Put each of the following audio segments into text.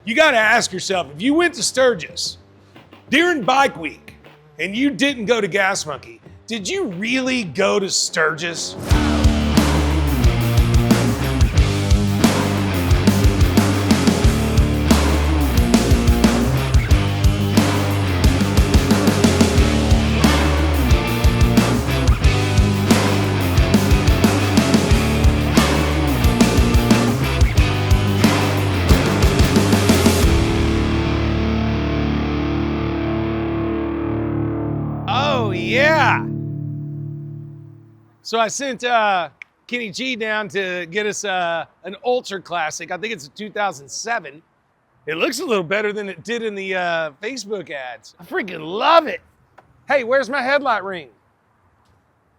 You got to ask yourself, if you went to Sturgis during bike week and you didn't go to Gas Monkey, did you really go to Sturgis? Oh, yeah. So I sent Kenny G down to get us an Ultra Classic. I think it's a 2007. It looks a little better than it did in the Facebook ads. I freaking love it. Hey, where's my headlight ring?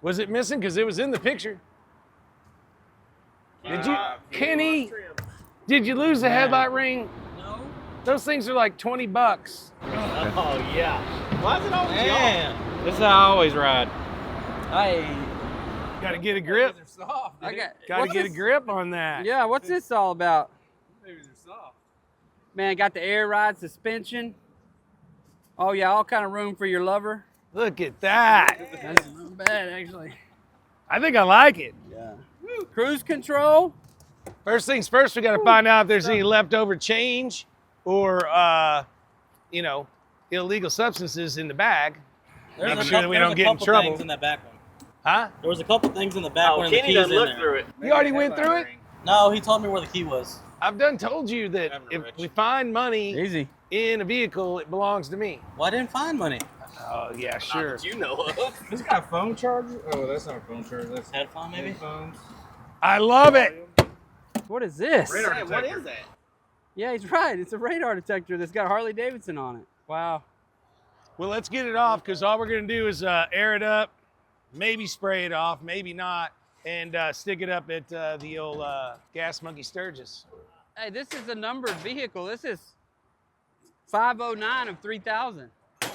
Was it missing? Because it was in the picture. Did you, Kenny, did you lose the headlight ring? No. Those things are like 20 bucks. Oh, yeah. Why is it always Man, this is how I always ride. Got to get a grip. These are soft. Got to get a grip on that. Yeah, what's this all about? These are soft. Man, got the air ride suspension. Oh yeah, all kind of room for your lover. Look at that. That's not bad actually. I think I like it. Yeah. Cruise control. First things first, we got to find out if there's any leftover change or, you know, illegal substances in the bag. Make sure that we don't get in trouble. Things in that back one. Huh? There was a couple things in the back one. Kenny doesn't look through it. You already went through it? No, he told me where the key was. I've done told you that if we find money Easy. in a vehicle, it belongs to me. Well, I didn't find money. Oh, yeah, sure. That you know of. This got a phone charger? Oh, that's not a phone charger. That's Headphone, maybe? headphones. I love it. What is this? Radar Hey, what is that? Yeah, he's right. It's a radar detector that's got Harley Davidson on it. Wow. Well, let's get it off because all we're going to do is air it up, maybe spray it off, maybe not, and stick it up at the old Gas Monkey Sturgis. Hey, this is a numbered vehicle. This is 509 of 3000. Is that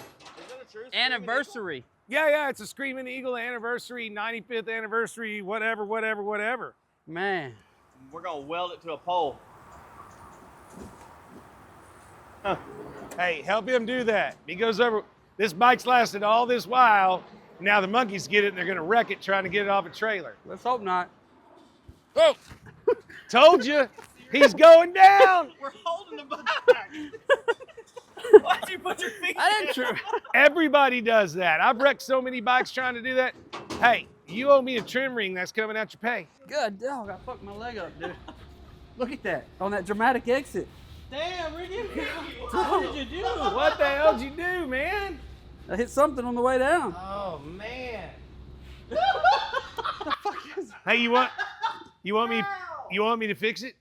a true Anniversary. Yeah, it's a Screaming Eagle anniversary, 95th anniversary, whatever. Man. We're going to weld it to a pole. Hey, help him do that. He goes over, this bike's lasted all this while, now the monkeys get it and they're gonna wreck it trying to get it off a trailer. Let's hope not. Oh, told you, he's going down. We're holding the bike. Why'd you put your feet I didn't true. Everybody does that. I've wrecked so many bikes trying to do that. Hey, you owe me a trim ring that's coming out your pay. Good dog. I fucked my leg up, dude. Look at that. On that dramatic exit. Damn, Ricky. What did you do? What the hell did you do, man? I hit something on the way down. Oh, man. The fuck is that? Hey, you want me to fix it?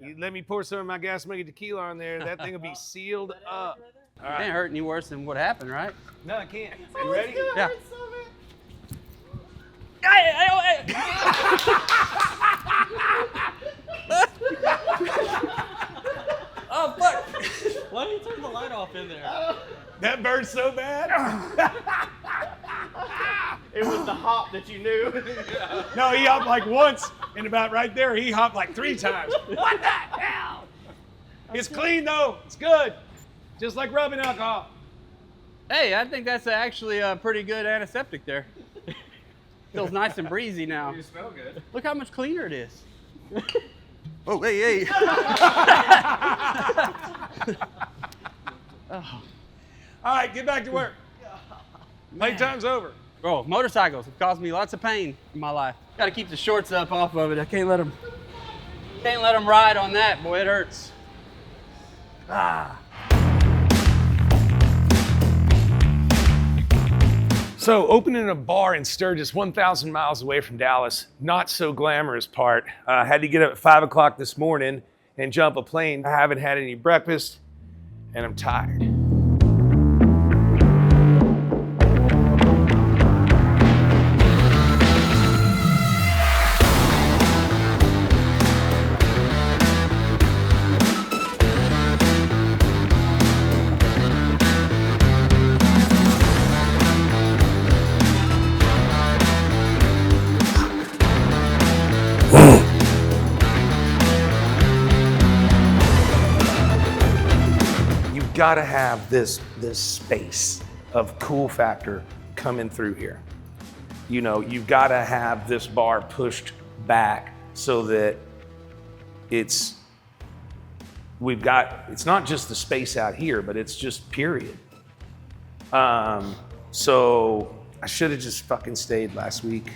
You let me pour some of my Gas Monkey tequila on there. That thing will be sealed up. All right. Can't hurt any worse than what happened, right? No, I can't. You ready? Yeah. Oh, fuck. Why did you turn the light off in there? That burns so bad. It was the hop that you knew. No, he hopped like once, and about right there, he hopped like 3 times. What the hell? It's clean though. It's good. Just like rubbing alcohol. Hey, I think that's actually a pretty good antiseptic there. Feels nice and breezy now. You smell good. Look how much cleaner it is. Oh, hey. Oh. All right, get back to work. Playtime's over. Bro, motorcycles have caused me lots of pain in my life. Got to keep the shorts up off of it. I can't let them ride on that. Boy, it hurts. Ah. So opening a bar in Sturgis, 1,000 miles away from Dallas, not so glamorous part. Had to get up at 5 o'clock this morning and jump a plane. I haven't had any breakfast and I'm tired. got to have this space of cool factor coming through here. You know, you've got to have this bar pushed back so that it's not just the space out here, but it's just period. So I should have just fucking stayed last week.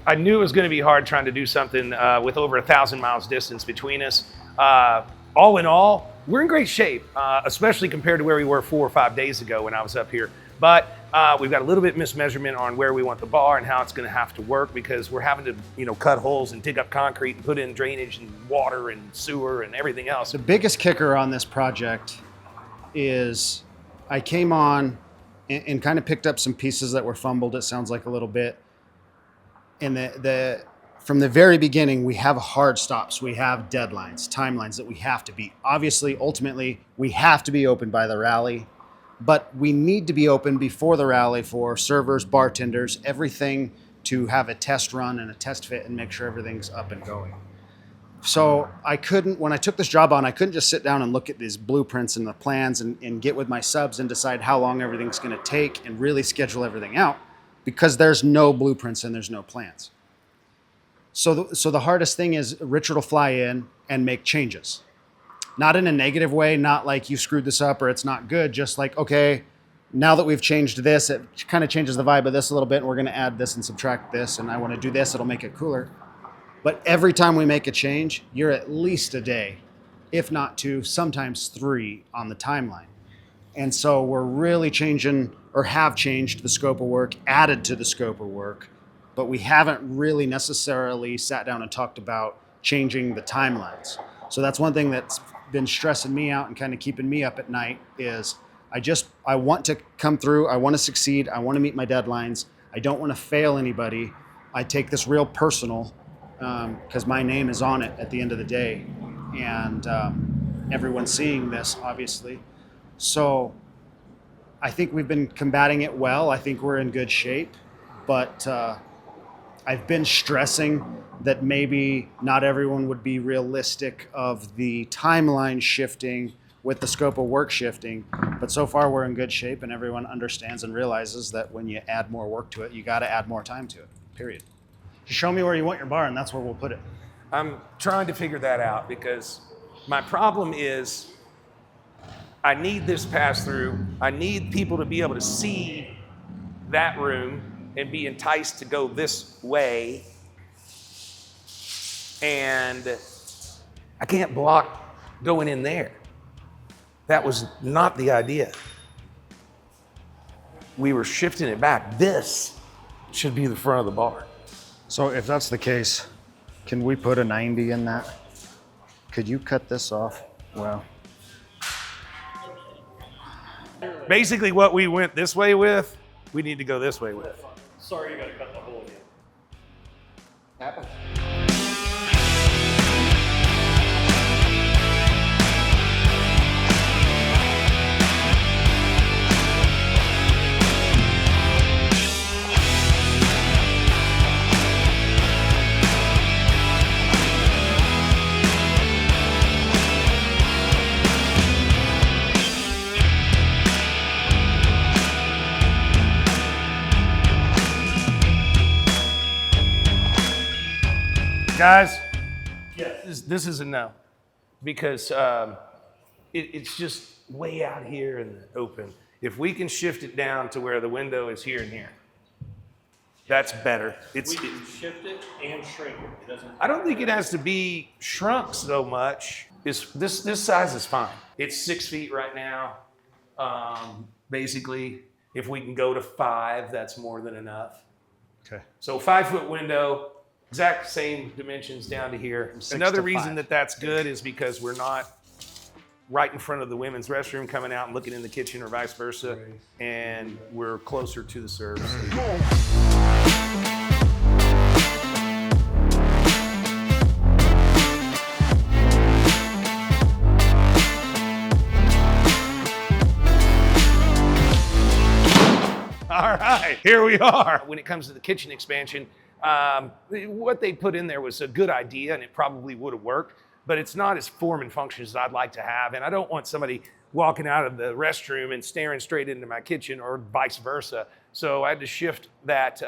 I knew it was going to be hard trying to do something with over 1,000 miles distance between us. All in all, we're in great shape, especially compared to where we were 4 or 5 days ago when I was up here. But we've got a little bit mismeasurement on where we want the bar and how it's going to have to work, because we're having to, you know, cut holes and dig up concrete and put in drainage and water and sewer and everything else. The biggest kicker on this project is I came on and kind of picked up some pieces that were fumbled, it sounds like a little bit. And from the very beginning, we have hard stops. We have deadlines, timelines that we have to beat. Obviously, ultimately, we have to be open by the rally, but we need to be open before the rally for servers, bartenders, everything, to have a test run and a test fit and make sure everything's up and going. So when I took this job on, I couldn't just sit down and look at these blueprints and the plans and get with my subs and decide how long everything's going to take and really schedule everything out, because there's no blueprints and there's no plans. So the hardest thing is Richard will fly in and make changes. Not in a negative way, not like you screwed this up or it's not good, just like, okay, now that we've changed this, it kind of changes the vibe of this a little bit, and we're going to add this and subtract this, and I want to do this, it'll make it cooler. But every time we make a change, you're at least a day, if not 2, sometimes 3 on the timeline. And so we're really changing, or have changed the scope of work, added to the scope of work, but we haven't really necessarily sat down and talked about changing the timelines. So that's one thing that's been stressing me out and kind of keeping me up at night is I want to come through, I want to succeed, I want to meet my deadlines, I don't want to fail anybody. I take this real personal, because my name is on it at the end of the day, and everyone's seeing this, obviously. So I think we've been combating it well. I think we're in good shape, but I've been stressing that maybe not everyone would be realistic of the timeline shifting with the scope of work shifting, but so far we're in good shape, and everyone understands and realizes that when you add more work to it, you got to add more time to it, period. Just show me where you want your bar, and that's where we'll put it. I'm trying to figure that out, because my problem is I need this pass through. I need people to be able to see that room and be enticed to go this way. And I can't block going in there. That was not the idea. We were shifting it back. This should be the front of the bar. So if that's the case, can we put a 90 in that? Could you cut this off? Well, basically what we went this way with, we need to go this way with. Sorry, you gotta cut the hole again. Happens. Guys, this is a no, because it's just way out here in the open. If we can shift it down to where the window is here and here, that's better. We can shift it and shrink it. It doesn't. I don't think it has to be shrunk so much. This size is fine. It's 6 feet right now. Basically, if we can go to 5, that's more than enough. okay. So 5-foot window, exact same dimensions down to here. Another reason that that's good is because we're not right in front of the women's restroom coming out and looking in the kitchen, or vice versa, and we're closer to the serves. All right, here we are. When it comes to the kitchen expansion, what they put in there was a good idea, and it probably would have worked, but it's not as form and function as I'd like to have. And I don't want somebody walking out of the restroom and staring straight into my kitchen or vice versa. So I had to shift that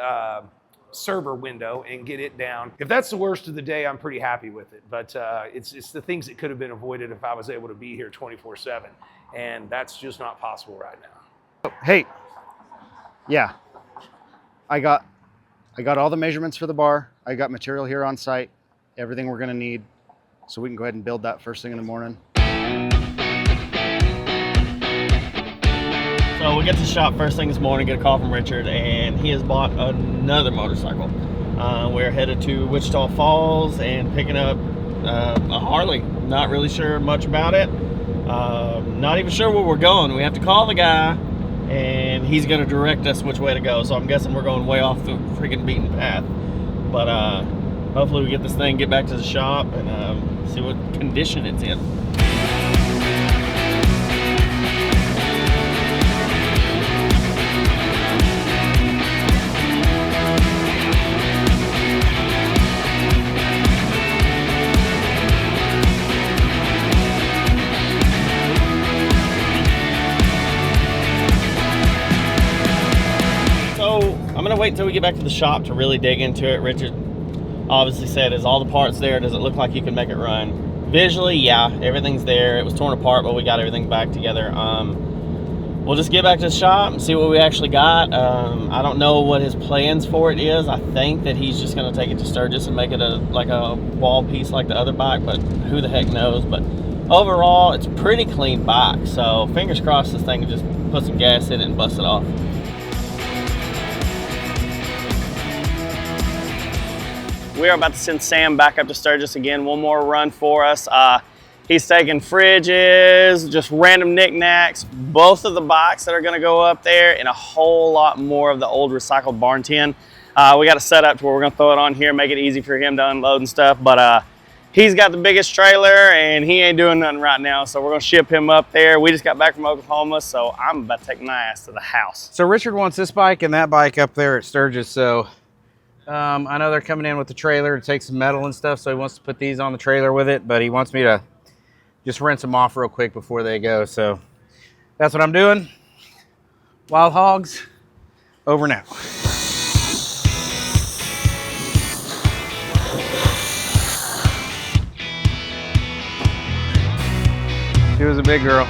server window and get it down. If that's the worst of the day, I'm pretty happy with it. But it's the things that could have been avoided if I was able to be here 24/7. And that's just not possible right now. Hey, yeah, I got all the measurements for the bar. I got material here on site, everything we're gonna need, so we can go ahead and build that first thing in the morning. So we get to the shop first thing this morning, get a call from Richard, and he has bought another motorcycle. We're headed to Wichita Falls and picking up a Harley. Not really sure much about it. Not even sure where we're going. We have to call the guy, and he's going to direct us which way to go. So I'm guessing we're going way off the freaking beaten path. But hopefully we get this thing, get back to the shop, and see what condition it's in. I'm gonna wait until we get back to the shop to really dig into it. Richard obviously said, is all the parts there? Does it look like you can make it run? Visually, yeah, everything's there. It was torn apart, but we got everything back together. We'll just get back to the shop and see what we actually got. I don't know what his plans for it is. I think that he's just gonna take it to Sturgis and make it like a wall piece like the other bike, but who the heck knows. But overall, it's a pretty clean bike. So fingers crossed this thing can just put some gas in it and bust it off. We are about to send Sam back up to Sturgis again. One more run for us. He's taking fridges, just random knickknacks, both of the bikes that are gonna go up there, and a whole lot more of the old recycled barn tin. We got it set up to where we're gonna throw it on here, make it easy for him to unload and stuff, but he's got the biggest trailer and he ain't doing nothing right now, so we're gonna ship him up there. We just got back from Oklahoma, so I'm about to take my ass to the house. So Richard wants this bike and that bike up there at Sturgis, so I know they're coming in with the trailer to take some metal and stuff, so he wants to put these on the trailer with it, but he wants me to just rinse them off real quick before they go. So that's what I'm doing. Wild Hogs, over now. She was a big girl.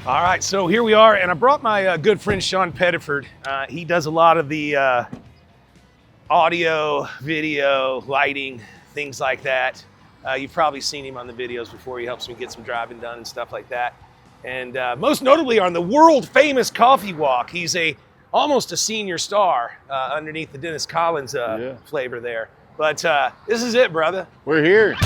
All right, so here we are, and I brought my good friend Sean Pettiford. He does a lot of the audio, video, lighting, things like that. You've probably seen him on the videos before. He helps me get some driving done and stuff like that. And most notably on the world famous coffee walk, he's almost a senior star underneath the Dennis Collins flavor there. But this is it, brother. We're here.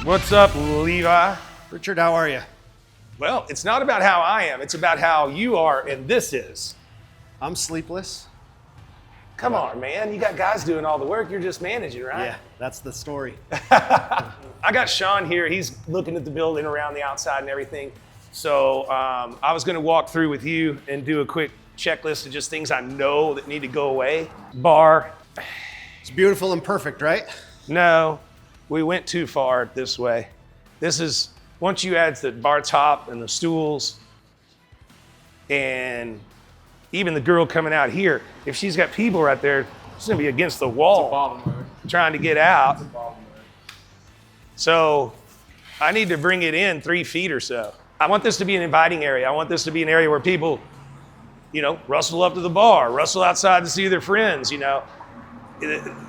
What's up, Levi? Richard, how are you? Well, it's not about how I am, it's about how you are, and this is. I'm sleepless. Come on, man. You got guys doing all the work. You're just managing, right? Yeah, that's the story. I got Sean here. He's looking at the building around the outside and everything. So I was going to walk through with you and do a quick checklist of just things I know that need to go away. Bar. It's beautiful and perfect, right? No, we went too far this way. This is, once you add the bar top and the stools and even the girl coming out here, if she's got people right there, she's gonna be against the wall trying to get out. So I need to bring it in 3 feet or so. I want this to be an inviting area. I want this to be an area where people you know, rustle up to the bar, rustle outside to see their friends, you know,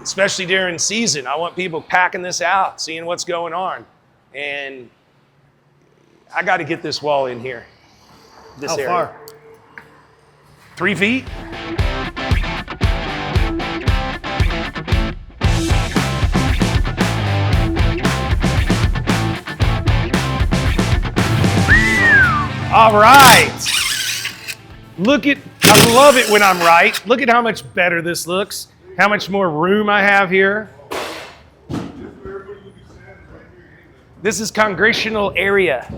especially during season. I want people packing this out, seeing what's going on. And I got to get this wall in here. This area. How far? 3 feet. All right. Look at, I love it when I'm right. Look at how much better this looks. How much more room I have here. This is congressional area.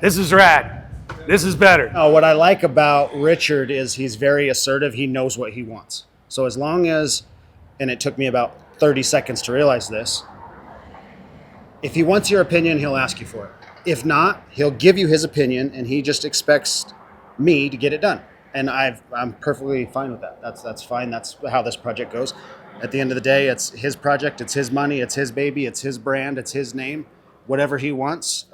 This is rad. This is better. What I like about Richard is he's very assertive. He knows what he wants. So as long as, and it took me about 30 seconds to realize this, if he wants your opinion, he'll ask you for it. If not, he'll give you his opinion, and he just expects me to get it done. And I'm perfectly fine with that. That's fine. That's how this project goes. At the end of the day, it's his project, it's his money, it's his baby, it's his brand, it's his name. Whatever he wants,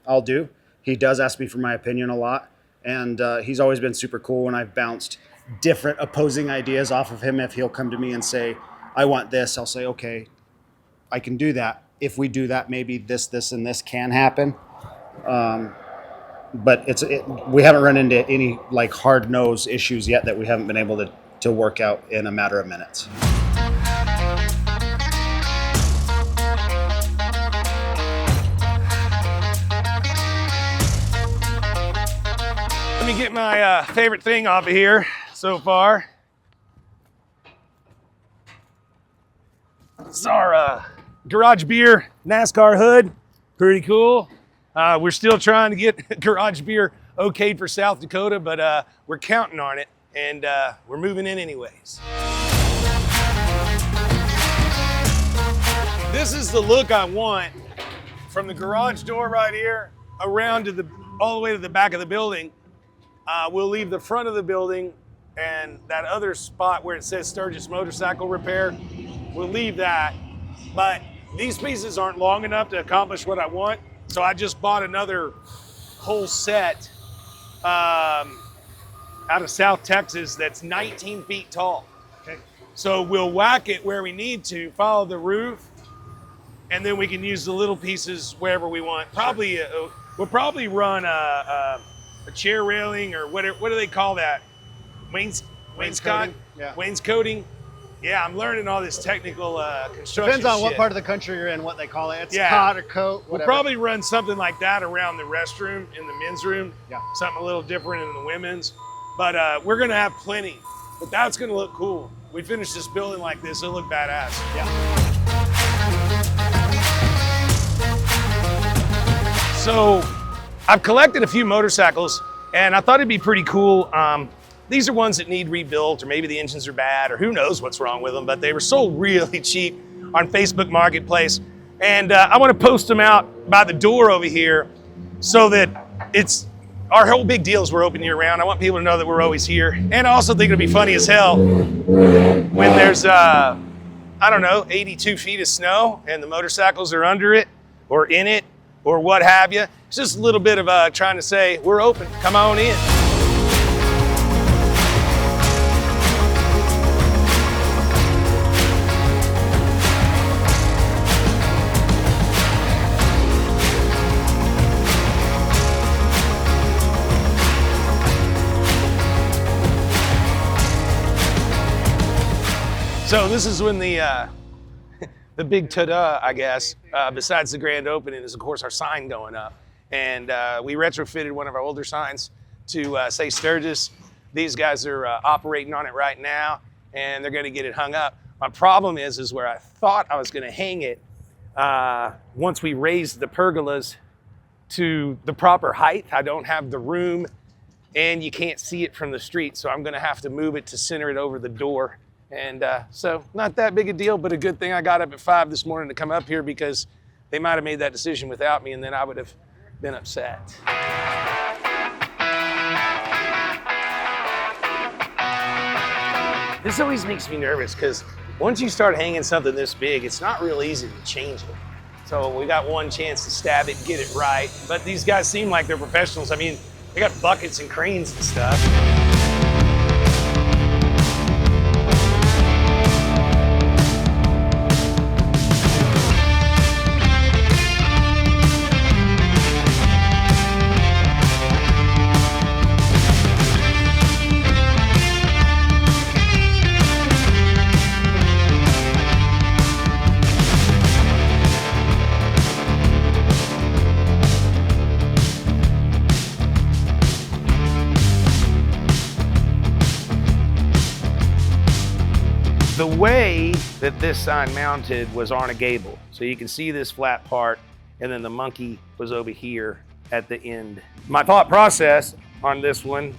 I'll do. He does ask me for my opinion a lot, and he's always been super cool when I've bounced different opposing ideas off of him. If he'll come to me and say, I want this, I'll say, okay, I can do that. If we do that, maybe this, and this can happen. But we haven't run into any like hard-nosed issues yet that we haven't been able to work out in a matter of minutes. Let me get my favorite thing off of here so far. It's our garage beer NASCAR hood. Pretty cool. We're still trying to get garage beer okayed for South Dakota, but we're counting on it, and we're moving in anyways. This is the look I want from the garage door right here around to all the way to the back of the building. We'll leave the front of the building and that other spot where it says Sturgis Motorcycle Repair, we'll leave that. But these pieces aren't long enough to accomplish what I want. So I just bought another whole set out of South Texas that's 19 feet tall. Okay. So we'll whack it where we need to, follow the roof, and then we can use the little pieces wherever we want. Probably, we'll probably run a chair railing or what do they call that? Wainscot? Yeah. Wainscoting. Yeah, I'm learning all this technical construction Depends on what shit. part of the country you're in, what they call it. It's Yeah. cot or coat, whatever. We'll probably run something like that around the restroom in the men's room. Yeah. Something a little different in the women's. But we're gonna have plenty. But that's gonna look cool. We finish this building like this, it'll look badass. Yeah. So I've collected a few motorcycles, and I thought it'd be pretty cool. These are ones that need rebuilt, or maybe the engines are bad, or who knows what's wrong with them, but they were sold really cheap on Facebook Marketplace. And I want to post them out by the door over here so that it's, our whole big deal is we're open year round. I want people to know that we're always here. And I also think it'll be funny as hell when there's, I don't know, 82 feet of snow and the motorcycles are under it or in it or what have you. It's just a little bit of trying to say, we're open, come on in. So this is when the big ta-da, I guess, besides the grand opening, is of course our sign going up. And we retrofitted one of our older signs to say Sturgis. These guys are operating on it right now, and they're gonna get it hung up. My problem is where I thought I was gonna hang it once we raised the pergolas to the proper height. I don't have the room, and you can't see it from the street, so I'm gonna have to move it to center it over the door. And so not that big a deal, but a good thing I got up at 5 this morning to come up here, because they might have made that decision without me, and then I would have been upset. This always makes me nervous, because once you start hanging something this big, it's not real easy to change it. So we got one chance to stab it, get it right. But these guys seem like they're professionals. I mean, They got buckets and cranes and stuff. The way that this sign mounted was on a gable. So you can see this flat part, and then the monkey was over here at the end. My thought process on this one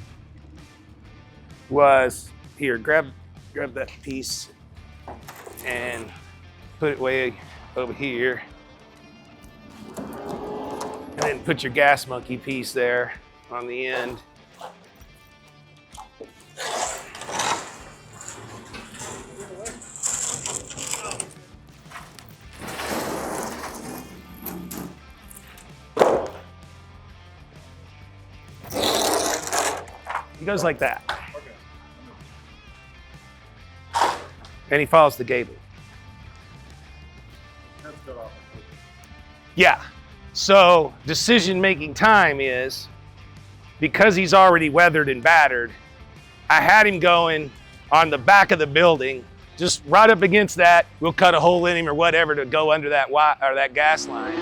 was, here, grab that piece and put it way over here. And then put your Gas Monkey piece there on the end. He goes like that. And he follows the gable. Yeah. So decision-making time is, because he's already weathered and battered, I had him going on the back of the building, just right up against that. We'll cut a hole in him or whatever to go under that or that gas line.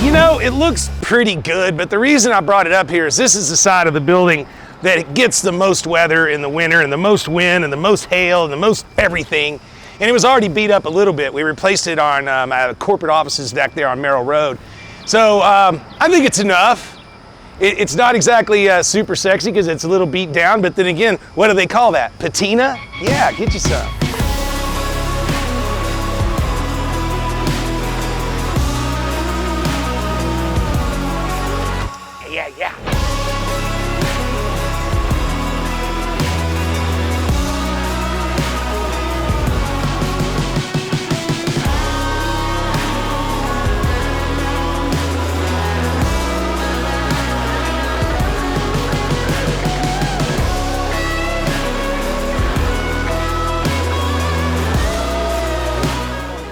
You know, it looks pretty good, but the reason I brought it up here is this is the side of the building that gets the most weather in the winter and the most wind and the most hail and the most everything. And it was already beat up a little bit. We replaced it on corporate offices back there on Merrill Road. So I think it's enough. It's not exactly super sexy because it's a little beat down, but then again, what do they call that? Patina? Yeah, get you some. Yeah.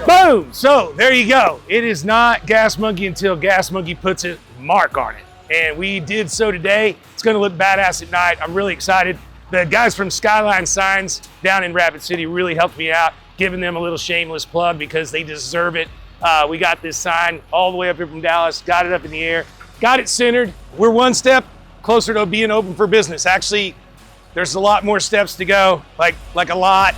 Boom! So there you go. It is not Gas Monkey until Gas Monkey puts a mark on it. And we did so today. It's gonna look badass at night. I'm really excited. The guys from Skyline Signs down in Rapid City really helped me out, giving them a little shameless plug because they deserve it. We got this sign all the way up here from Dallas, got it up in the air, got it centered. We're one step closer to being open for business. Actually, there's a lot more steps to go, like a lot.